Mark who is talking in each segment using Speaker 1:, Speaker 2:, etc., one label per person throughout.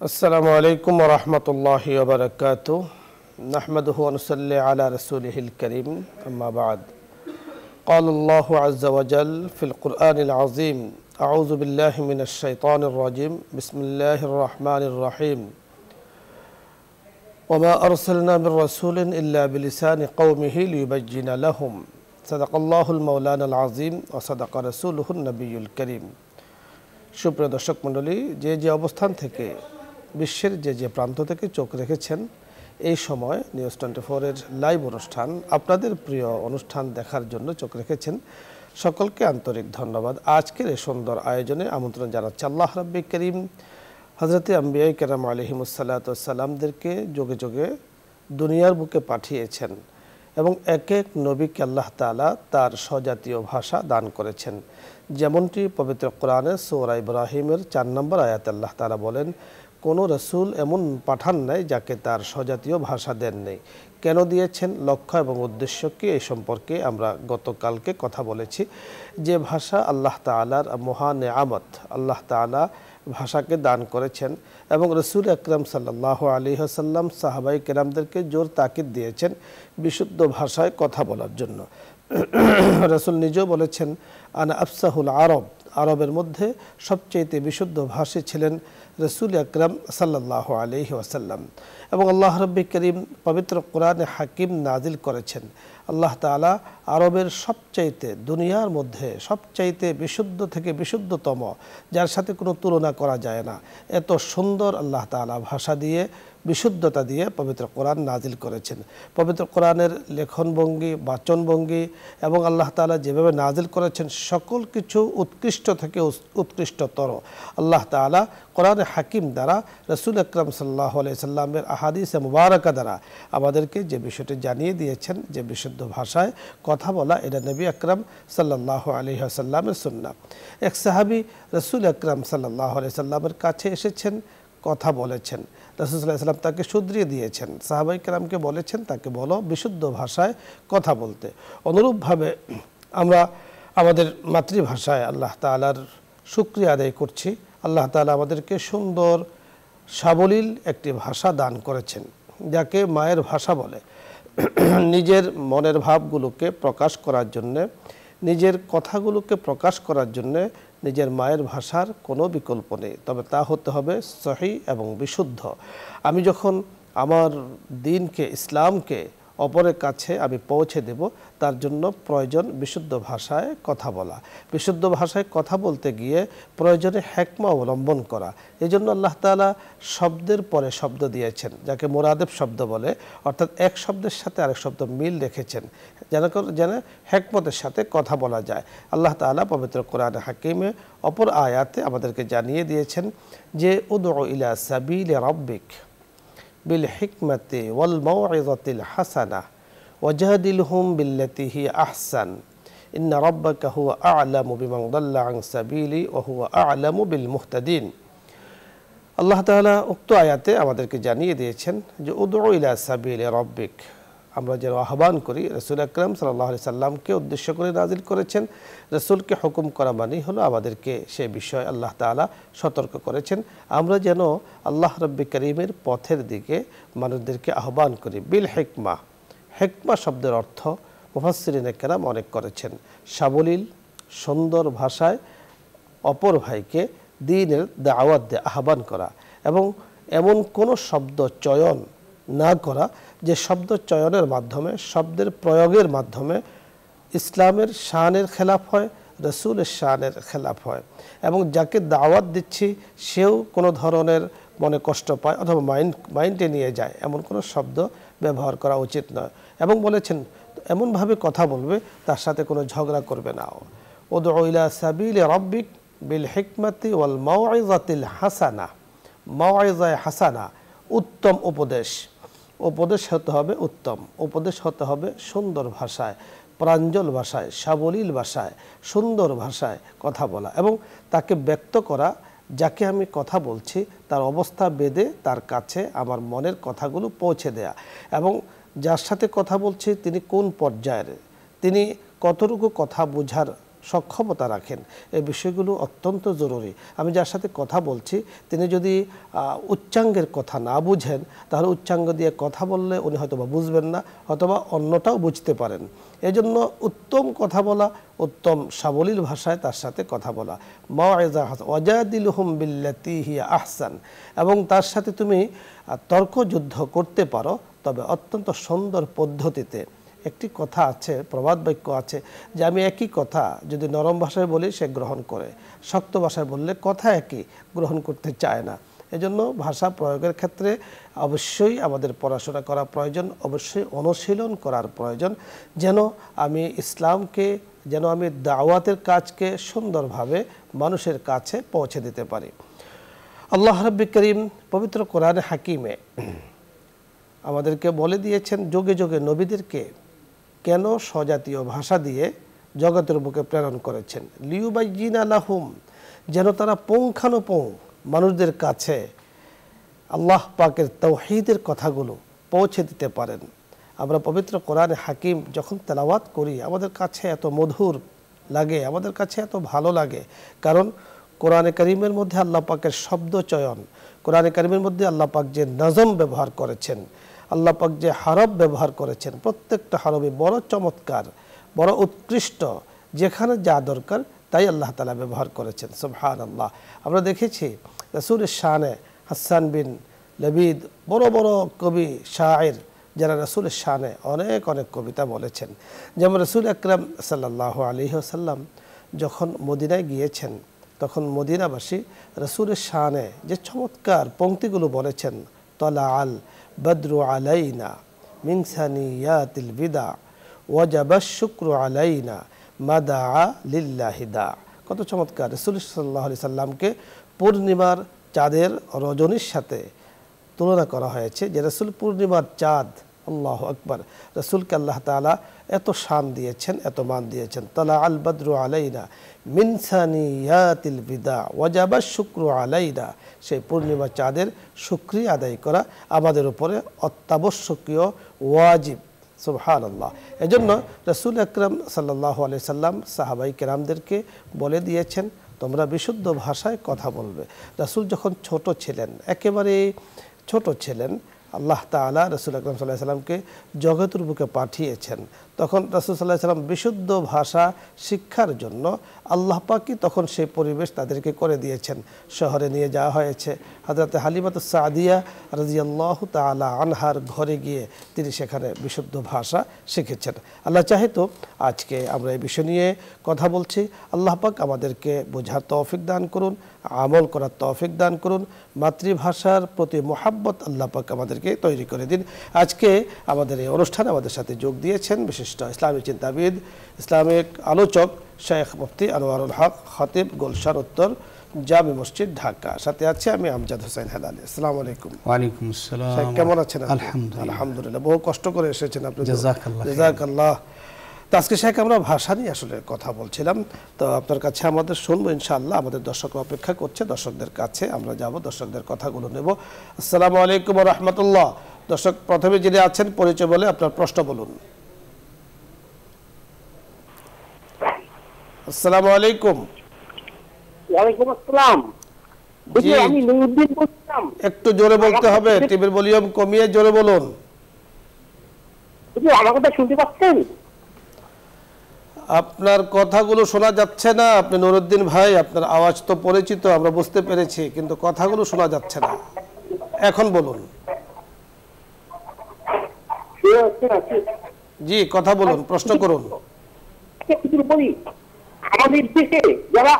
Speaker 1: আসসালামু আলাইকুম ওয়া রাহমাতুল্লাহি ওয়া বারাকাতুহু নাহমাদুহু ওয়া নুসাল্লি আলা রাসূলিহিল কারীম আম্মা বা'দ ক্বালা আল্লাহু আযজা ওয়া জাল ফিল কুরআনিল আযীম আউযু বিল্লাহি মিনাশ শাইতানির রাজীম বিসমিল্লাহির রাহমানির রাহিম ওয়া মা আরসালনা মির রাসূলিন ইল্লা বিলিসানি কওমিহি লিয়ুবায়্যিনা লাহুম সাদাকাল্লাহুল মাওলানাল আযীম ওয়া সাদাকা রাসূলুহুন নবিয়্যুল কারীম। সুপ্রিয় দর্শক মণ্ডলী, যে অবস্থান থেকে বিশ্বের যে প্রান্ত থেকে চোখ রেখেছেন এই সময় নিউজ 24-এর লাইভ অনুষ্ঠান, আপনাদের প্রিয় অনুষ্ঠান দেখার জন্য চোখ রেখেছেন, সকলকে আন্তরিক ধন্যবাদ। আজকের এই সুন্দর আয়োজনে আমন্ত্রণ জানাচ্ছি আল্লাহ রাব্বি করিম হযরতে আম্বিয়া কেরাম আলাইহিমুসসালাতু ওয়াসসালামদেরকে যোগে যোগে দুনিয়ার বুকে পাঠিয়েছেন এবং এক এক নবীকে আল্লাহ তাআলা তার স্বজাতীয় ভাষা দান করেছেন। যেমনটি পবিত্র কোরআনে সূরা ইব্রাহিমের 4 নম্বর আয়াতে আল্লাহ তাআলা বলেন, কোনো রসুল এমন পাঠান নাই যাকে তার স্বজাতীয় ভাষা দেন নেই। কেন দিয়েছেন, লক্ষ্য এবং উদ্দেশ্য কি, এই সম্পর্কে আমরা গতকালকে কথা বলেছি। যে ভাষা আল্লাহ তাআলার মহা নেয়ামত, আল্লাহ তাআলা ভাষাকে দান করেছেন এবং রসুল আকরাম সাল্লাল্লাহু আলাইহি ওয়াসাল্লাম সাহাবাই কেরামদেরকে জোর তাকিদ দিয়েছেন বিশুদ্ধ ভাষায় কথা বলার জন্য। রসুল নিজেও বলেছেন, আনা আফসাহুল আরব, আরবের মধ্যে সবচেয়ে বিশুদ্ধ ভাষী ছিলেন রসুল আকরাম সাল্লাল্লাহু আলাইহি ওয়াসাল্লাম। এবং আল্লাহ রাব্বি করিম পবিত্র কোরআনে হাকিম নাজিল করেছেন। আল্লাহ তাআলা আরবের সবচাইতে, দুনিয়ার মধ্যে সবচাইতে বিশুদ্ধ থেকে বিশুদ্ধতম, যার সাথে কোনো তুলনা করা যায় না, এত সুন্দর আল্লাহ তাআলা ভাষা দিয়ে, বিশুদ্ধতা দিয়ে পবিত্র কোরআন নাজিল করেছেন। পবিত্র কোরআনের লেখনভঙ্গি, বাচনভঙ্গি এবং আল্লাহ তাআলা যেভাবে নাজিল করেছেন সকল কিছু উৎকৃষ্ট থেকে উৎকৃষ্টতর। আল্লাহ তাআলা কোরআনে হাকিম দ্বারা রসুল আকরাম সাল্লাল্লাহু আলাইহি সাল্লামের আহাদিসে মুবারাকা দ্বারা আমাদেরকে যে বিষয়টি জানিয়ে দিয়েছেন, যে বিশুদ্ধ ভাষায় কথা বলা, এটা নবী আকরাম সাল্লাল্লাহু আলাইহি ওয়াসাল্লামের সুন্নাহ। এক সাহাবী রসুল আকরাম সাল্লাল্লাহু আলাইহি সাল্লামের কাছে এসেছেন, কথা বলেছেন। রাসূল সাল্লাল্লাহু আলাইহি সাল্লাম তাকে শুধরিয়ে দিয়েছেন, সাহাবাই কেরামকে বলেছেন তাকে বলো বিশুদ্ধ ভাষায় কথা বলতে। অনুরূপভাবে আমরা আমাদের মাতৃভাষায় আল্লাহ তাআলার শুকরিয়া আদায় করছি। আল্লাহ তাআলা আমাদেরকে সুন্দর সাবলীল একটি ভাষা দান করেছেন, যাকে মায়ের ভাষা বলে। নিজের মনের ভাবগুলোকে প্রকাশ করার জন্যে, নিজের কথাগুলোকে প্রকাশ করার জন্যে নিজের মায়ের ভাষার কোনো বিকল্প নেই, তবে তা হতে হবে সহিহ এবং বিশুদ্ধ। আমি যখন আমার দ্বীনকে, ইসলামকে অপরের কাছে আমি পৌঁছে দেব, তার জন্য প্রয়োজন বিশুদ্ধ ভাষায় কথা বলা। বিশুদ্ধ ভাষায় কথা বলতে গিয়ে প্রয়োজনে হেকমা অবলম্বন করা। এই জন্য আল্লাহ তাআলা শব্দের পরে শব্দ দিয়েছেন, যাকে মুরাদেব শব্দ বলে, অর্থাৎ এক শব্দের সাথে আরেক শব্দ মিল রেখেছেন যেন হেকমতের সাথে কথা বলা যায়। আল্লাহ তাআলা পবিত্র কোরআনে হাকিমে অপর আয়াতে আমাদেরকে জানিয়ে দিয়েছেন যে উদউ ইলা সাবিলি রাব্বিক বিল হিকমতি ওয়াল মাউইযাতিল হাসানাহ ওয়াজাদিলহুম বিল্লাতি হিয়া আহসান ইন্না রাব্বাকা হুয়া আ'লামু বিমান দাল্লা আন সাবিলি ওয়া হুয়া আ'লামু বিল মুহতাদিন। আল্লাহ তাআলা উক্ত আয়াতে আমাদেরকে জানিয়ে দিয়েছেন যে উদউ ইলা সাবিলি রাব্বিক, আমরা যেন আহ্বান করি। রাসূল আকরাম সাল্লাল্লাহু আলাইহি সাল্লামকে উদ্দেশ্য করে নাজিল করেছেন। রাসূলকে হুকুম করা মানেই হলো আমাদেরকে সে বিষয়ে আল্লাহ তাআলা সতর্ক করেছেন, আমরা যেন আল্লাহ রাব্বি করিমের পথের দিকে মানুষদেরকে আহ্বান করি। বিল হিকমা, হিকমা শব্দের অর্থ মুফাসসিরিনে কেরাম অনেক করেছেন সাবলীল সুন্দর ভাষায় অপর ভাইকে দ্বীনের দাওয়াত দিয়ে আহ্বান করা, এবং এমন কোনো শব্দ চয়ন না করা যে শব্দ চয়নের মাধ্যমে, শব্দের প্রয়োগের মাধ্যমে ইসলামের শানের খেলাফ হয়, রসুলের শানের খেলাফ হয়, এবং যাকে দাওয়াত দিচ্ছি সেও কোনো ধরনের মনে কষ্ট পায় অথবা মাইন্ডে নিয়ে যায়, এমন কোনো শব্দ ব্যবহার করা উচিত নয়। এবং বলেছেন এমনভাবে কথা বলবে তার সাথে কোনো ঝগড়া করবে না। উদউ ইলা সাবিলি রাব্বিক বিল হিকমাতি ওয়াল মাউইযাতিল হাসানা, মাউইযায়ে হাসানা উত্তম উপদেশ, উপদেশ হতে হবে উত্তম, উপদেশ হতে হবে সুন্দর ভাষায়, প্রাঞ্জল ভাষায়, সাবলীল ভাষায়, সুন্দর ভাষায় কথা বলা, এবং তাকে ব্যক্ত করা, যাকে আমি কথা বলছি তার অবস্থা বেদে তার কাছে আমার মনের কথাগুলো পৌঁছে দেয়া, এবং যার সাথে কথা বলছি তিনি কোন পর্যায়ের, তিনি কতটুকু কথা বোঝার সক্ষমতা রাখেন, এই বিষয়গুলো অত্যন্ত জরুরি। আমি যার সাথে কথা বলছি তিনি যদি উচ্চাঙ্গের কথা না বুঝেন তাহলে উচ্চাঙ্গ দিয়ে কথা বললে উনি হয়তোবা বুঝবেন না, অথবা অন্যটাও বুঝতে পারেন। এজন্য উত্তম কথা বলা, উত্তম সাবলীল ভাষায় তার সাথে কথা বলা, মাউইযা ওয়াজাদিলহুম বিল্লাতী হিয়া আহসান, এবং তার সাথে তুমি তর্কযুদ্ধ করতে পারো, তবে অত্যন্ত সুন্দর পদ্ধতিতে। একটি কথা আছে, প্রবাদ বাক্য আছে যে আমি একই কথা যদি নরম ভাষায় বলি সে গ্রহণ করে, শক্ত ভাষায় বললে কথা একই গ্রহণ করতে চায় না। এজন্য ভাষা প্রয়োগের ক্ষেত্রে অবশ্যই আমাদের পড়াশোনা করা প্রয়োজন, অবশ্যই অনুশীলন করার প্রয়োজন, যেন আমি ইসলামকে, যেন আমি দাওয়াতের কাজকে সুন্দরভাবে মানুষের কাছে পৌঁছে দিতে পারি। আল্লাহ রাব্বি করিম পবিত্র কোরআনে হাকিমে আমাদেরকে বলে দিয়েছেন যুগে যুগে নবীদেরকে কেন স্বজাতীয় ভাষা দিয়ে জগতের বুকে প্রেরণ করেছেন। লিয়ুবাইয়িনা লাহুম, যেন তারা পুঙ্খানুপুঙ্খ মানুষদের কাছে আল্লাহ পাকের তাওহীদের কথাগুলো পৌঁছে দিতে পারেন। আমরা পবিত্র কোরআনে হাকিম যখন তেলাওয়াত করি আমাদের কাছে এত মধুর লাগে, আমাদের কাছে এত ভালো লাগে, কারণ কোরআনে কারীমের মধ্যে আল্লাহ পাকের শব্দ চয়ন, কোরআনে কারীমের মধ্যে আল্লাহ পাক যে নজম ব্যবহার করেছেন, আল্লাহ পাক যে হরফ ব্যবহার করেছেন, প্রত্যেকটা হরফই বড় চমৎকার, বড় উৎকৃষ্ট, যেখানে যা দরকার তাই আল্লাহ তাআলা ব্যবহার করেছেন। সুবহানাল্লাহ। আমরা দেখেছি রাসূলের শানে হাসান বিন লাবিদ, বড় বড় কবি শায়ের যারা রাসূলের শানে অনেক অনেক কবিতা বলেছেন। যেমন রাসূল আকরাম সাল্লাল্লাহু আলাইহি ওয়াসাল্লাম যখন মদিনায় গিয়েছেন তখন মদিনাবাসী রাসূলের শানে যে চমৎকার পংক্তিগুলো বলেছেন, তলা আল বদরু আলাইনা মিন সানিয়াতিল বিদা ওয়াজাবা শুকরু আলাইনা মাদা লিল্লাহি দা। কত চমৎকার! রাসূল সাল্লাল্লাহু আলাইহি সাল্লামকে পূর্ণিমার চাঁদের রজনীর সাথে তুলনা করা হয়েছে, যে রাসূল পূর্ণিমার চাঁদ। আল্লাহু আকবার! রাসূলকে আল্লাহ তাআলা এত শান দিয়েছেন, এত মান দিয়েছেন। তালা আল বদরু আলাইনা মিন সানিয়াতিল বিদা ওয়াজাবা শুকরু আলাইনা, সেই পূর্ণিমা চাঁদের শুকরিয়া আদায় করা আমাদের উপরে অত্যাবশ্যকীয়, ওয়াজিব। সুবহানাল্লাহ। এজন্য রাসূল আকরাম সাল্লাল্লাহু আলাইহি সাল্লাম সাহাবায়ে কেরামদেরকে বলে দিয়েছেন তোমরা বিশুদ্ধ ভাষায় কথা বলবে। রাসূল যখন ছোট ছিলেন, একেবারে ছোট ছিলেন, আল্লাহ তাআলা রাসূল আকরাম সাল্লাল্লাহু আলাইহি সাল্লামকে জগতের বুকে পাঠিয়েছেন, তখন রাসূল সাল্লাল্লাহু আলাইহি সাল্লাম বিশুদ্ধ ভাষা শিক্ষার জন্য আল্লাহ পাকই তখন সেই পরিবেশ তাদেরকে করে দিয়েছেন। শহরে নিয়ে যাওয়া হয়েছে, হযরত হালিমাতুস সাদিয়া রাদিয়াল্লাহু তাআলা আনহার ঘরে গিয়ে তিনি সেখানে বিশুদ্ধ ভাষা শিখেছেন। আল্লাহ চাহে তো আজকে আমরা এই বিষয় নিয়ে কথা বলছি। আল্লাহ পাক আমাদেরকে বোঝার তৌফিক দান করুন, আমল করার তৌফিক দান করুন, মাতৃভাষার প্রতি মুহাব্বত আল্লাহ পাক আমাদেরকে তৈরি করে দিন। আজকে আমাদের এই অনুষ্ঠানে আমাদের সাথে যোগ দিয়েছেন বিশিষ্ট ইসলামী চিন্তাবিদ, ইসলামিক আলোচক শেখ মুফতি আনোয়ারুল হক, খতিব, গুলশান উত্তর জামি মসজিদ, ঢাকা। সাথে আছে আমি আমজাদ হোসেন হেলালি। আসসালামু আলাইকুম।
Speaker 2: ওয়ালাইকুম আসসালাম।
Speaker 1: শেখ কেমন আছেন?
Speaker 2: আলহামদুলিল্লাহ।
Speaker 1: আলহামদুলিল্লাহ। বহু কষ্ট করে এসেছেন আপনি।
Speaker 2: জাযাকাল্লাহ।
Speaker 1: জাযাকাল্লাহ। তো আজকে শেখ আমরা ভাষা নিয়ে আসলে কথা বলছিলাম, তো আপনার কাছে আমাদের শুনবো ইনশাআল্লাহ। আমাদের দর্শকরা অপেক্ষা করছে, দর্শকদের কাছে আমরা যাব, দর্শকদের কথাগুলো নেব। আসসালামু আলাইকুম ওয়া রাহমাতুল্লাহ। দর্শক প্রথমে যিনি আছেন পরিচয় বলে আপনার প্রশ্ন বলুন। আসসালামু আলাইকুম।
Speaker 3: ওয়ালাইকুম আসসালাম।
Speaker 1: জি,
Speaker 3: আমি নুরুদ্দিন বলছিলাম।
Speaker 1: একটু জোরে বলতে হবে, টিভির ভলিউম কমিয়ে জোরে বলুন।
Speaker 3: আমার কথা শুনতে পাচ্ছেন?
Speaker 1: আপনার কথাগুলো শোনা যাচ্ছে না। আপনি নুরুদ্দিন ভাই, আপনার আওয়াজ তো পরিচিত, আমরা বুঝতে পেরেছি, কিন্তু কথাগুলো শোনা যাচ্ছে না। এখন বলুন। জি, কথা বলুন, প্রশ্ন করুন।
Speaker 3: আমাদের দেশে যারা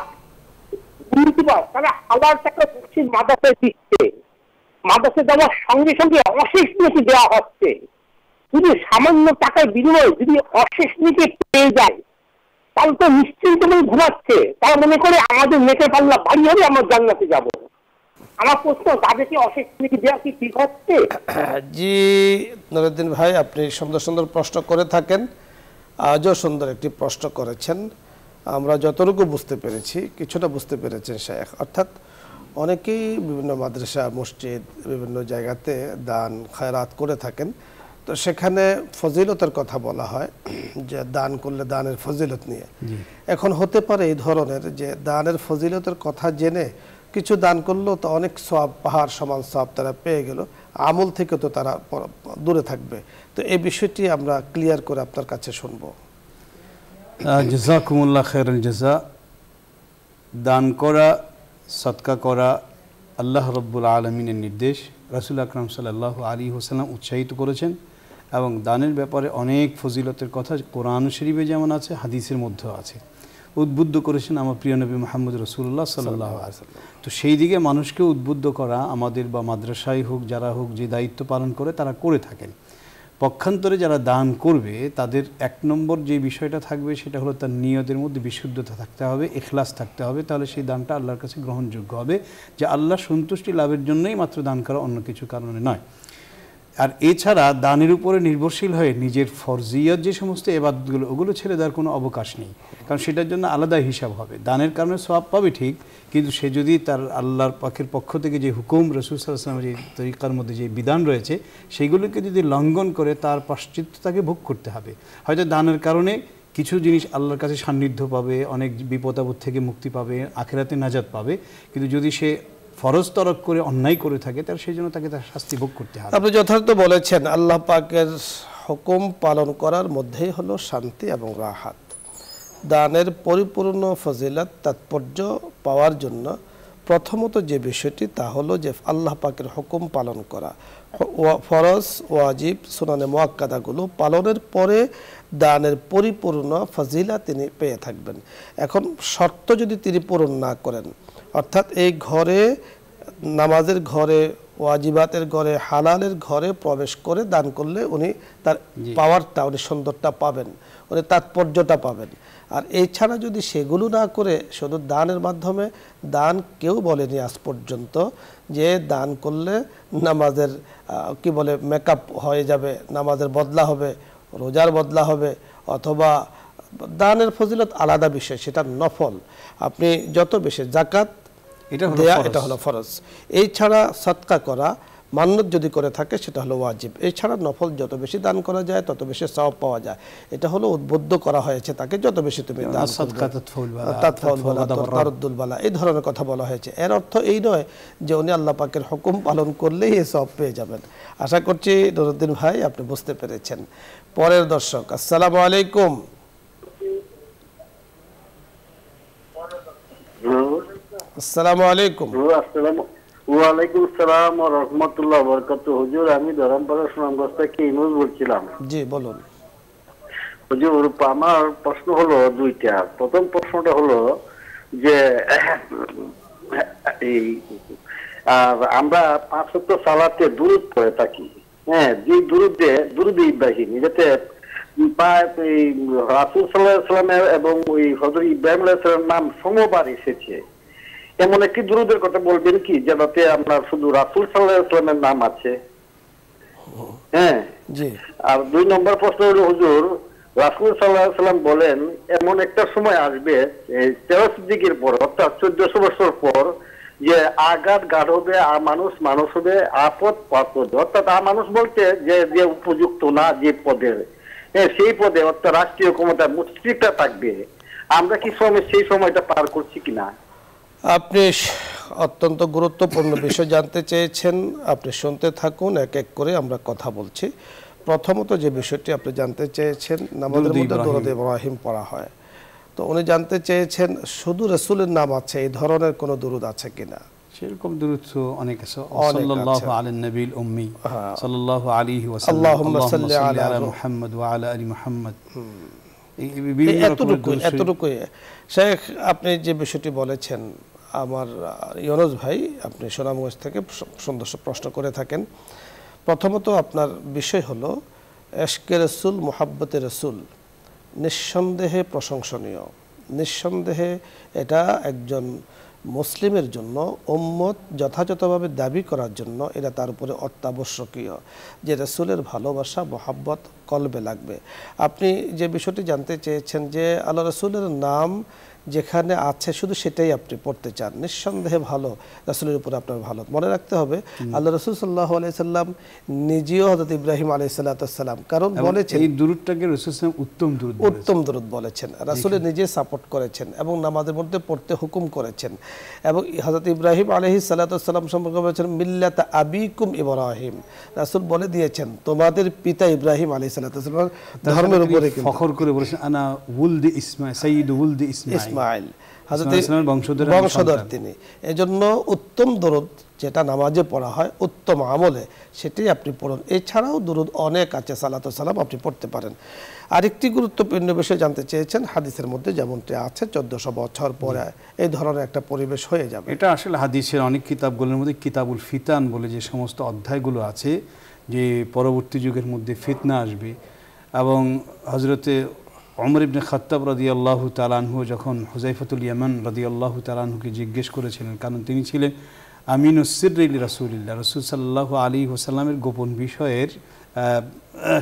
Speaker 3: দুর্নীতিবাজ তারা হাজার টাকা দিচ্ছে মাদ্রাসায় দিচ্ছে, মাদ্রাসায় দেওয়ার সঙ্গে সঙ্গে অশেষ নীতি দেওয়া হচ্ছে। যদি সামান্য টাকার বিনিময়ে যদি অশেষ নীতি পেয়ে যায় তাহলে তো নিশ্চিন্ত মনে ঘুমাচ্ছে, তারা মনে করে আমাদের নেটের পাল্লা বাড়ি হলে আমরা জান্নাতে যাব। আমার প্রশ্ন, তাদেরকে অশেষ নীতি দেওয়া কি ঠিক হচ্ছে?
Speaker 1: জি নুরুদ্দিন ভাই, আপনি সুন্দর সুন্দর প্রশ্ন করে থাকেন, আজও সুন্দর একটি প্রশ্ন করেছেন। আমরা যতটুকু বুঝতে পেরেছি, কিছুটা বুঝতে পেরেছেন শেখ। অর্থাৎ অনেকেই বিভিন্ন মাদ্রাসা, মসজিদ, বিভিন্ন জায়গাতে দান খায়রাত করে থাকেন, তো সেখানে ফজিলতের কথা বলা হয় যে দান করলে দানের ফজিলত নিয়ে। এখন হতে পারে এই ধরনের যে দানের ফজিলতের কথা জেনে কিছু দান করলো তো অনেক সওয়াব, পাহাড় সমান সওয়াব তারা পেয়ে গেল, আমল থেকে তো তারা দূরে থাকবে। তো এই বিষয়টি আমরা ক্লিয়ার করে আপনার কাছে শুনবো।
Speaker 2: জাযাকুমুল্লাহ খায়রাল জাযা। দান করা, সদকা করা আল্লাহ রাব্বুল আলামিনের নির্দেশ, রাসূল আকরাম সাল্লাল্লাহু আলাইহি ওয়াসাল্লাম উৎসাহিত করেছেন এবং দানের ব্যাপারে অনেক ফজিলতের কথা কোরআন শরীফে যেমন আছে, হাদিসের মধ্যেও আছে। উদ্বুদ্ধ করেছেন আমার প্রিয় নবী মুহাম্মদ রাসূলুল্লাহ সাল্লাল্লাহু আলাইহি ওয়াসাল্লাম। তো সেই দিকে মানুষকে উদ্বুদ্ধ করা আমাদের বা মাদ্রাসায় হোক, যারা হোক, যে দায়িত্ব পালন করে তারা করে থাকেন। পক্ষান্তরে যারা দান করবে তাদের এক নম্বর যে বিষয়টা থাকবে সেটা হলো তার নিয়তের মধ্যে বিশুদ্ধতা থাকতে হবে, ইখলাস থাকতে হবে। তাহলে সেই দানটা আল্লাহর কাছে গ্রহণযোগ্য হবে, যে আল্লাহ সন্তুষ্টি লাভের জন্যই মাত্র দান করা, অন্য কিছু কারণে নয়। আর এছাড়া দানের উপরে নির্ভরশীল হয়ে নিজের ফরজিয়ত যে সমস্ত ইবাদতগুলো, ওগুলো ছেড়ে দেওয়ার কোনো অবকাশ নেই, কারণ সেটার জন্য আলাদা হিসাব হবে। দানের কারণে সওয়াব পাবে ঠিক, কিন্তু সে যদি তার আল্লাহর পাকের পক্ষ থেকে যে হুকুম, রাসূল সাল্লাল্লাহু আলাইহি ওয়াসাল্লামের যে তরিকার মধ্যে যে বিধান রয়েছে সেইগুলোকে যদি লঙ্ঘন করে তার প্রায়শ্চিত্ত তাকে ভোগ করতে হবে। হয়তো দানের কারণে কিছু জিনিস আল্লাহর কাছে সান্নিধ্য পাবে, অনেক বিপদ আপদ থেকে মুক্তি পাবে, আখিরাতে নাজাত পাবে, কিন্তু যদি সে ফরজ তরক করে অন্যায় করে থাকে তার সেই জন্য তাকে তার শাস্তি ভোগ করতে হবে।
Speaker 1: আপনি যথার্থ বলেছেন, আল্লাহ পাকের হুকুম পালন করার মধ্যেই হলো শান্তি এবং রাহাত। দানের পরিপূর্ণ ফজিলত তাৎপর্য পাওয়ার জন্য প্রথমত যে বিষয়টি তা হলো যে আল্লাহ পাকের হুকুম পালন করা, ফরজ, ওয়াজিব, সুনানে মুআক্কাদাগুলো পালনের পরে দানের পরিপূর্ণ ফজিলা তিনি পেয়ে থাকবেন। এখন শর্ত যদি তিনি পূরণ না করেন, অর্থাৎ এই ঘরে, নামাজের ঘরে, ওয়াজিবাতের ঘরে, হালালের ঘরে প্রবেশ করে দান করলে উনি তার পাওয়ারটা, উনি সুন্দরটা পাবেন, উনি তাৎপর্যটা পাবেন। আর এছাড়া যদি সেগুলো না করে শুধু দানের মাধ্যমে, দান কেউ বলেনি আজ পর্যন্ত যে দান করলে নামাজের কি বলে মেকআপ হয়ে যাবে, নামাজের বদলা হবে, রোজার বদলা হবে, অথবা দানের ফজিলত আলাদা বিষয়, সেটা নফল। আপনি যত বেশি যাকাত দেয়া, এটা হলো ফরজ। এই ছাড়া সদকা করা, মান্নত যদি করে থাকে সেটা হলো ওয়াজিব। এছাড়া নফল যত বেশি দান করা যায় তত বেশি সওয়াব পাওয়া যায়। এটা হলো উদ্বুদ্ধ করা হয়েছে তাকে, যত বেশি তুমি দান করবে, এই ধরনের কথা বলা হয়েছে। এর অর্থ এই নয় যে উনি আল্লাহ পাকের হুকুম পালন করলেই এই সওয়াব পেয়ে যাবেন। আশা করছি নুরুদ্দিন ভাই আপনি বুঝতে পেরেছেন। পরের দর্শক, আসসালামু আলাইকুম। আসসালামু আলাইকুম।
Speaker 4: ওয়ালাইকুম আসসালাম ওয়া রাহমাতুল্লাহি ওয়া বারাকাতুহু। হুজুর, আমি ধরমপাড়া সুনামগঞ্জ থেকে ইনুস বলছিলাম।
Speaker 1: জি বলুন।
Speaker 4: হুজুর, আমার প্রশ্ন হলো দুইটা। প্রথম প্রশ্নটা হলো যে এই আমরা 5 ওয়াক্ত সালাতে দুরূদ পড়ে থাকি, হ্যাঁ, যে দুরূদ ইব্রাহিম, যাতে রাসূল সাল্লাল্লাহু আলাইহি ওয়াসাল্লামের এবং ওই হযরত ইব্রাহিম আলাইহিস সালামের নাম সমবার এসেছে, এমন একটি দুরূদের কথা বলবেন কি যেটাতে আমরা শুধু রাসূল সাল্লাল্লাহু আলাইহি ওয়াসাল্লামের নাম আছে? হ্যাঁ জি। আর 2 নম্বর প্রশ্ন হলো, হুজুর, রাসূল সাল্লাল্লাহু আলাইহি ওয়াসাল্লাম বলেন এমন একটা সময় আসবে 13 সিদ্দিকের পর, অর্থাৎ 1400 বছর পর, যে আঘাত গাঢ় হবে, মানুষ হবে আপদ পাপদ, অর্থাৎ মানুষ বলতে যে উপযুক্ত না যে পদের, সেই পদে, অর্থাৎ রাষ্ট্রীয় ক্ষমতা মুশরিকরা থাকবে। আমরা কি সেই সময়টা পার করছি কিনা?
Speaker 1: আপনি অত্যন্ত গুরুত্বপূর্ণ বিষয় জানতে চেয়েছেন, আপনি শুনতে থাকুন, এক এক করে আমরা কথা বলছি। প্রথমত যে বিষয়টি আপনি জানতে চেয়েছেন, নামাজের মধ্যে দরুদ ইব্রাহিম পড়া হয়, তো উনি জানতে চেয়েছেন শুধু রাসূলের নাম আছে, এই ধরনের কোনো দরুদ আছে কিনা।
Speaker 2: সেরকম দরুদ তো অনেক আছে। সাল্লাল্লাহু আলা নবিল উম্মি সাল্লাল্লাহু আলাইহি ওয়াসাল্লাম, আল্লাহুম্মা সাল্লি আলা মুহাম্মদ ওয়া আলা আলি মুহাম্মদ,
Speaker 1: এতটুকু। শেখ, আপনি যে বিষয়টি বলেছেন, আমার ইউনুস ভাই, আপনি সুনামগঞ্জ থেকে সুন্দর প্রশ্ন করে থাকেন। প্রথমত আপনার বিষয় হলো এশকে রসুল, মুহাব্বতে রসুল নিঃসন্দেহে প্রশংসনীয়। নিঃসন্দেহে এটা একজন মুসলিমের জন্য, উম্মত যথাযথভাবে দাবি করার জন্য এটা তার উপরে অত্যাবশ্যকীয় যে রসুলের ভালোবাসা, মহাব্বত কলবে লাগবে। আপনি যে বিষয়টি জানতে চেয়েছেন যে আল্লাহ রসুলের নাম যেখানে আছে শুধু সেটাই আপনি পড়তে চান, নিঃসন্দেহে ভালো, রাসূলের উপর আপনার ভালো। মনে রাখতে হবে আল্লাহ রাসূল সাল্লাল্লাহু আলাইহি সাল্লাম নিজেও হযরত ইব্রাহিম আলাইহিস সালাম, কারণ বলেছেন
Speaker 2: এই দুরূদটাকে রাসূল সাল্লাল্লাহু আলাইহি ওয়াসাল্লাম
Speaker 1: উত্তম দুরূদ বলেছেন, রাসূলের নিজে সাপোর্ট করেছেন এবং নামাজের মধ্যে পড়তে হুকুম করেছেন। এবং হযরত ইব্রাহিম আলাইহিস সালাম সম্পর্কে বলেছেন মিল্লাতা আবিকুম ইব্রাহিম, রাসূল বলে দিয়েছেন তোমাদের পিতা ইব্রাহিম আলাইহিস সালাম ধর্মের উপরে
Speaker 2: ফখর করে বলেছেন আনা উলদি ইসমাঈল সাইয়্যিদু উলদি
Speaker 1: ইসমাঈল, হযরত
Speaker 2: ইসমাঈলের
Speaker 1: বংশধর তিনি। এজন্য উত্তম দরুদ যেটা নামাজে পড়া হয় উত্তম আমলে, সেটাই আপনি পড়ুন। এছাড়াও দরুদ অনেক আছে, সালাতু সালাম আপনি পড়তে পারেন। আরেকটি গুরুত্বপূর্ণ বিষয় জানতে চেয়েছেন, হাদিসের মধ্যে যেমনটি আছে 1400 বছর পরে এই ধরনের একটা পরিবেশ হয়ে যাবে।
Speaker 2: এটা আসলে হাদিসের অনেক কিতাবগুলোর মধ্যে কিতাবুল ফিতান বলে যে সমস্ত অধ্যায়গুলো আছে, যে পরবর্তী যুগের মধ্যে ফিতনা আসবে। এবং হযরতে ওমর ইবনে খাত্তাব রাদিয়াল্লাহু তাআলা আনহু যখন হুযায়ফাতুল ইয়ামান রাদিয়াল্লাহু তাআলা আনহুকে জিজ্ঞেস করেছিলেন, কারণ তিনি ছিলেন আমিনুস সিররি লিরাসূলিল্লাহ, রাসূল সাল্লাল্লাহু আলাইহি ওয়াসাল্লামের গোপন বিষয়ের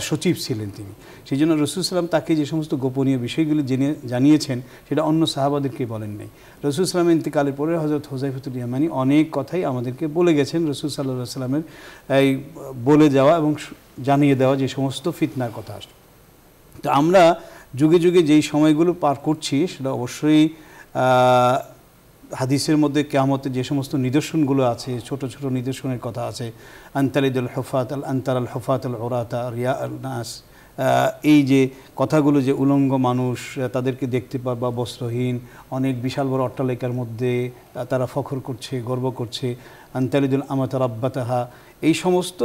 Speaker 2: সচিব ছিলেন তিনি। সেই জন্য রাসূল সাল্লাম তাকে যে সমস্ত গোপনীয় বিষয়গুলি জানিয়েছেন সেটা অন্য সাহাবাদেরকে বলেন নাই। রাসূল সাল্লাম ইন্তেকালের পরে হযরত হুযায়ফাতুল ইয়ামানি অনেক কথাই আমাদেরকে বলে গেছেন, রাসূল সাল্লাল্লাহু আলাইহি ওয়াসাল্লামের এই বলে যাওয়া এবং জানিয়ে দেওয়া যে সমস্ত ফিতনার কথা আসে। তো আমরা যুগে যুগে যেই সময়গুলো পার করছি সেটা অবশ্যই হাদিসের মধ্যে কিয়ামতের যে সমস্ত নিদর্শনগুলো আছে, ছোট ছোট নিদর্শনের কথা আছে, আনতালিদুল হুফাত আল আনতারাল হুফাত আল উরাতা রিয়া আল নাস, এই যে কথাগুলো যে উলঙ্গ মানুষ তাদেরকে দেখতে পারবা বস্ত্রহীন অনেক বিশাল বড় অট্টালিকার মধ্যে তারা ফখর করছে, গর্ব করছে, আনতালিদুল আমাতা রাব্বাতাহা, এই সমস্ত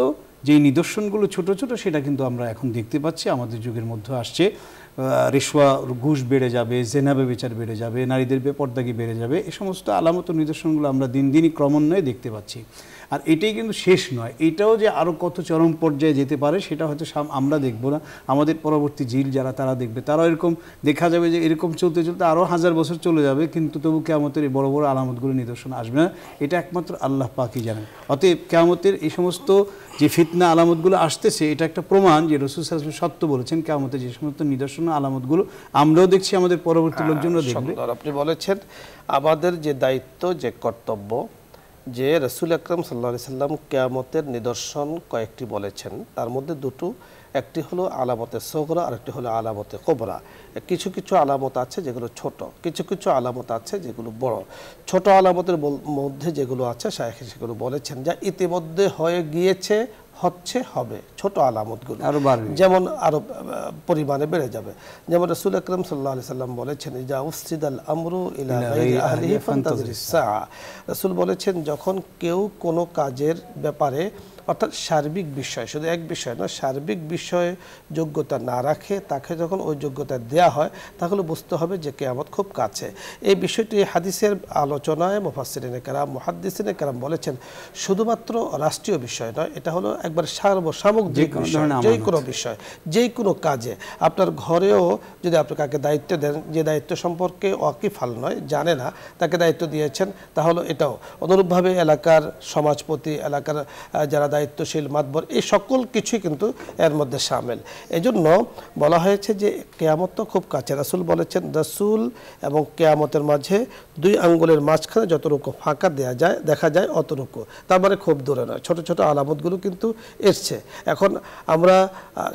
Speaker 2: যেই নিদর্শনগুলো ছোট ছোট সেটা কিন্তু আমরা এখন দেখতে পাচ্ছি, আমাদের যুগের মধ্যে আসছে। রিশওয়া ঘুষ বেড়ে যাবে, জেনাবে বিচার বেড়ে যাবে, নারীদের বেপরদাগি বেড়ে যাবে, এই সমস্ত আলামত নিদর্শনগুলো আমরা দিন দিনই ক্রমান্বয়ে দেখতে পাচ্ছি। আর এটাই কিন্তু শেষ নয়, এটাও যে আরও কত চরম পর্যায়ে যেতে পারে সেটা হয়তো আমরা দেখব না, আমাদের পরবর্তী জিল যারা তারা দেখবে, তারাও এরকম দেখা যাবে যে এরকম চলতে চলতে আরও 1000 বছর চলে যাবে, কিন্তু তবু কিয়ামতের এই বড় বড় আলামতগুলো নিদর্শন আসবে না, এটা একমাত্র আল্লাহ পাকই জানেন। অতএব কিয়ামতের এই সমস্ত যে ফিতনা আলামতগুলো আসতেছে এটা একটা প্রমাণ যে রাসূল সাল্লাল্লাহু আলাইহি ওয়াসাল্লাম সত্য বলেছেন, কিয়ামতের যে সমস্ত নিদর্শন আলামতগুলো আমরাও দেখছি, আমাদের পরবর্তী লোকজনরা দেখবে।
Speaker 1: আপনি বলেছেন আমাদের যে দায়িত্ব, যে কর্তব্য, যে রাসূল আকরাম সাল্লাল্লাহু আলাইহি সাল্লাম কিয়ামতের নিদর্শন কয়েকটি বলেছেন, তার মধ্যে দুটো, একটি হলো আলামতে সগরা আর একটি হলো আলামতে কুবরা। কিছু কিছু আলামত আছে যেগুলো ছোট, কিছু কিছু আলামত আছে যেগুলো বড়। ছোট আলামতের মধ্যে যেগুলো আছে সেগুলো বলেছেন যা ইতিমধ্যে হয়ে গিয়েছে, হচ্ছে, হবে, ছোট আলামতগুলো
Speaker 2: আরো বাড়বে,
Speaker 1: যেমন আরো পরিমাণে বেড়ে যাবে। যেমন রাসূল আকরাম সাল্লাল্লাহু আলাইহি সাল্লাম বলেছেন ইজা উসিদাল আমরু ইলা গায়রি আহলিহি ফান্তাজিরিস সাআ, রাসূল বলেছেন যখন কেউ কোনো কাজের ব্যাপারে, অর্থাৎ সার্বিক বিষয়, শুধু এক বিষয় না, সার্বিক বিষয়ে যোগ্যতা না রাখে তাকে যখন ওই যোগ্যতা দেয়া হয় তাহলে বুঝতে হবে যে কিয়ামত খুব কাছে। এই বিষয়টি হাদিসের আলোচনায় মুফাসসিরিনে কেরাম, মুহাদ্দিসিনে কেরাম বলেছেন শুধুমাত্র রাষ্ট্রীয় বিষয় নয়, এটা হলো একবার সার্বসামগ্রিক বিষয়, যে কোনো বিষয়, যে কোনো কাজে। আপনার ঘরেও যদি আপনি কাকে দায়িত্ব দেন, যে দায়িত্ব সম্পর্কে ওয়াকিফাল নয়, জানে না, তাকে দায়িত্ব দিয়েছেন, তাহলে এটাও অনুরূপভাবে এলাকার সমাজপতি, এলাকার যারা দায়িত্বশীল মাতবর, এই সকল কিছুই কিন্তু এর মধ্যে শামিল। এজন্য বলা হয়েছে যে কিয়ামত তো খুব কাছে। রাসূল বলেছেন রাসূল এবং কিয়ামতের মাঝে 2 আঙ্গুলের মাঝখানে যতটুকু ফাঁকা দেখা যায় অতটুকু, তার মানে খুব দূরে নয়, ছোট ছোট আলামতগুলো কিন্তু এসছে। এখন আমরা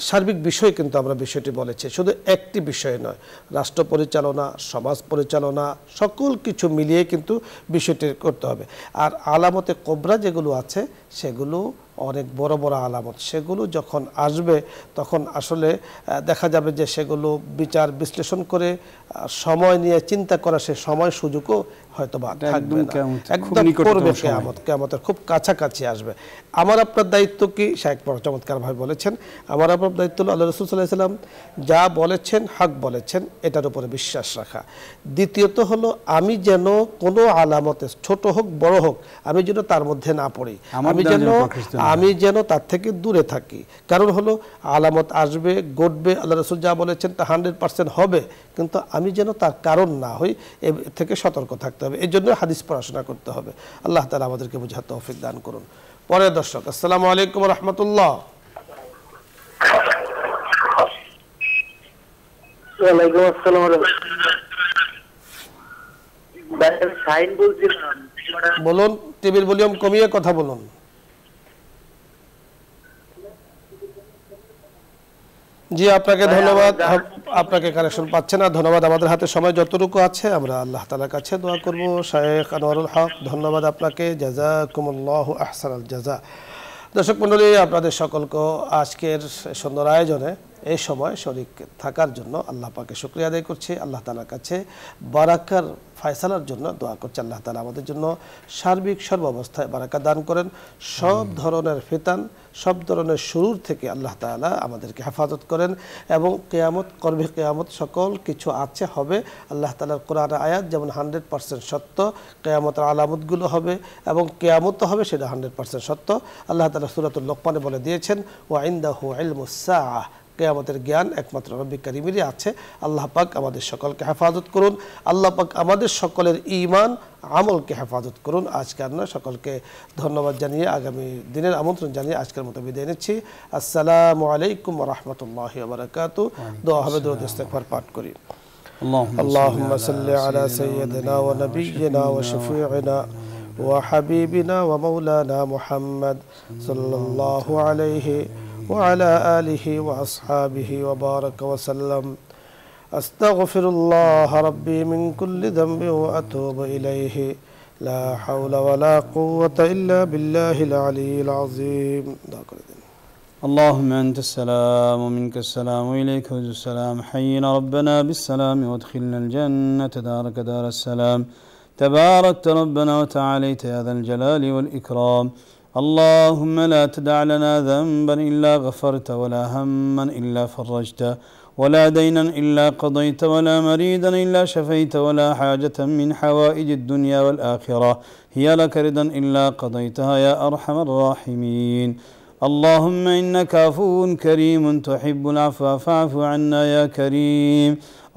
Speaker 1: সার্বিক বিষয় কিন্তু আমরা বিষয়টি বলেছি, শুধু একটি বিষয় নয়, রাষ্ট্র পরিচালনা, সমাজ পরিচালনা, সকল কিছু মিলিয়ে কিন্তু বিষয়টি করতে হবে। আর আলামতে কুবরা যেগুলো আছে সেগুলো অনেক বড় বড় আলামত, সেগুলো যখন আসবে তখন আসলে দেখা যাবে যে সেগুলো বিচার বিশ্লেষণ করে সময় নিয়ে চিন্তা করা সে সময় সুযোগও হয়তো বা থাকবে না, একদম করবে কিয়ামতের খুব কাছাকাছি আসবে। আমার আপনার দায়িত্ব কি, শায়েখ চমৎকারভাবে বলেছেন, আমার আপনার দায়িত্ব হলো আল্লাহ রাসূল সাল্লাল্লাহু আলাইহি ওয়াসাল্লাম যা বলেছেন, হক বলেছেন, এটার উপরে বিশ্বাস রাখা। দ্বিতীয়ত হলো আমি যেন কোনো আলামতে, ছোট হোক বড় হোক, আমি যেন তার মধ্যে না পড়ি, আমি যেন তার থেকে দূরে থাকি। কারণ হলো আলামত আসবে, ঘটবে, আল্লাহ রাসূল যা বলেছেন তা 100% হবে, কিন্তু আমি যেন তার কারণ না হই, এ থেকে সতর্ক থাকতে হবে। এই জন্য হাদিস পড়াশোনা করতে হবে। আল্লাহ তাআলা আমাদেরকে বুঝার তৌফিক দান করুন। পরের দর্শক, আসসালামু আলাইকুম ওয়া রাহমাতুল্লাহ।
Speaker 3: ওয়া আলাইকুম আসসালাম।
Speaker 4: সাইন বলছিলাম।
Speaker 1: বলুন, টিভির ভলিউম কমিয়ে কথা বলুন। জি, আপনাকে ধন্যবাদ। আপনাকে কানেকশন পাচ্ছে না, ধন্যবাদ। আমাদের হাতে সময় যতটুকু আছে আমরা আল্লাহ তাআলার কাছে দোয়া করব। শায়েখ আনোয়ারুল হক, ধন্যবাদ আপনাকে, জাযাকুমুল্লাহু আহসানাল জাযা। দর্শক মণ্ডলী, আপনাদের সকলকে আজকের সুন্দর আয়োজনে এই সময় শরীক থাকার জন্য আল্লাহ পাকে শুকরিয়া আদায় করছি। আল্লাহ তাআলার কাছে বারাকার ফয়সালার জন্য দোয়া করছি। আল্লাহ তাআলা আমাদের জন্য সার্বিক সর্বাবস্থায় বারাকা দান করেন। সব ধরনের ফিতান, সব ধরনের শুরুর থেকে আল্লাহ তাআলা আমাদেরকে হেফাজত করেন এবং কিয়ামত করবে, কিয়ামত সকল কিছু আছে হবে। আল্লাহ তাআলার কোরআনের আয়াত যেমন 100% সত্য, কিয়ামতের আলামতগুলো হবে এবং কিয়ামত হবে, সেটা 100% সত্য। আল্লাহ তাআলা সূরাতুল লোকমানে বলে দিয়েছেন, ওয়া ইনদাহু ইলমুস সাআহ, কিয়ামতের জ্ঞান একমাত্র রব্বি কারীমেরই আছে। আল্লাহ পাক আমাদের সকলকে হেফাজত করুন। আল্লাহ পাক আমাদের সকলের ঈমান আমলকে হেফাজত করুন। আজকে আমরা সকলকে ধন্যবাদ জানিয়ে আগামী দিনের আমন্ত্রণ জানিয়ে আজকের মতো বিদায় নিচ্ছি। আসসালামু আলাইকুম ওয়া রাহমাতুল্লাহি ওয়া বারাকাতুহু। দোয়া হবে, দরুদ ইস্তিগফার পাঠ করি। اللهم صل على سيدنا ونبينا وشفيعنا وحبيبنا ومولانا محمد صلى الله عليه وعلى آله وأصحابه وبارك وسلم. أستغفر الله ربي من كل ذنب وأتوب إليه. لا حول ولا قوة إلا بالله العلي العظيم.
Speaker 2: اللهم أنت السلام ومنك السلام وإليك يرجع السلام. حينا ربنا بالسلام وادخلنا الجنة دارك دار السلام. تباركت ربنا وتعاليت يا ذا الجلال والإكرام. اللهم لا تدع لنا ذنبا إلا غفرت ولا هما إلا فرجته ولا دينا إلا قضيت ولا مريدا إلا شفيت ولا حاجة من حوائج الدنيا والآخرة هي لك رضا إلا قضيتها يا أرحم الراحمين. اللهم إنك عفو كريم تحب العفو فاعف عنا يا كريم.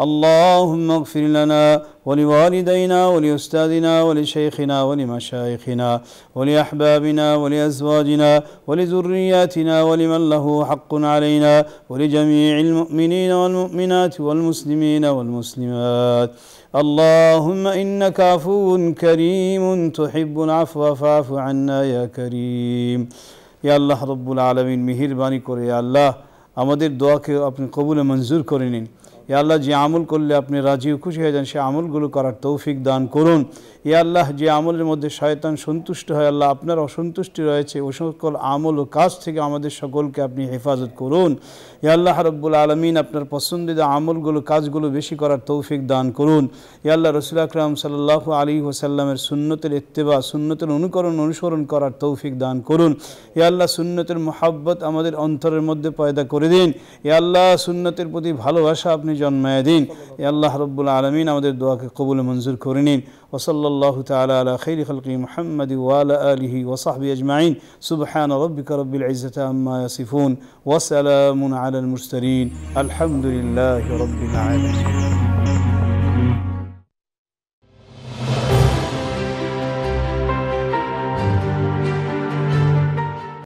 Speaker 2: اللهم اغفر لنا ولوالدينا ولأستاذنا ولشيخنا ولمشايخنا ولأحبابنا ولأزواجنا ولذرياتنا ولمن له حق علينا ولجميع المؤمنين والمؤمنات والمسلمين والمسلمات. اللهم إنك عفو كريم تحب العفو فاعف عنا يا كريم. يا الله رب العالمين মেহেরবানি করে আল্লাহ আমাদের দোয়াকে আপনি কবুলে মঞ্জুর করে নিন। ইয়া আল্লাহ, যে আমল করলে আপনি রাজি ও খুশি হয়ে যান সে আমলগুলো করার তৌফিক দান করুন। ইয়া আল্লাহ, যে আমলের মধ্যে শয়তান সন্তুষ্ট হয় আল্লাহ আপনার অসন্তুষ্টি রয়েছে, ওই সকল আমল ও কাজ থেকে আমাদের সকলকে আপনি হেফাজত করুন। ইয়া আল্লাহ রব্বুল আলামিন, আপনার পছন্দিদা আমলগুলো কাজগুলো বেশি করার তৌফিক দান করুন। ইয়া আল্লাহ, রাসূল আকরাম সাল্লাল্লাহু আলাইহি ওয়াসাল্লামের সুন্নতের ইত্তেবা, সুন্নতের অনুসরণ করার তৌফিক দান করুন। ইয়া আল্লাহ, সুন্নতের মুহাব্বত আমাদের অন্তরের মধ্যে পয়দা করে দিন। ইয়া আল্লাহ, সুন্নতের প্রতি ভালোবাসা আপনি জন্মায় দিন। ইয়া আল্লাহ রব্বুল আলামিন, আমাদের দোয়াকে কবুল মঞ্জুর করে নিন। وصلى تعالى على خير خلقه محمد وعلى آله وصحبه أجمعين. سبحان ربك رب العزة عما يصفون وسلام على المرسلين. الحمد لله رب العالمين.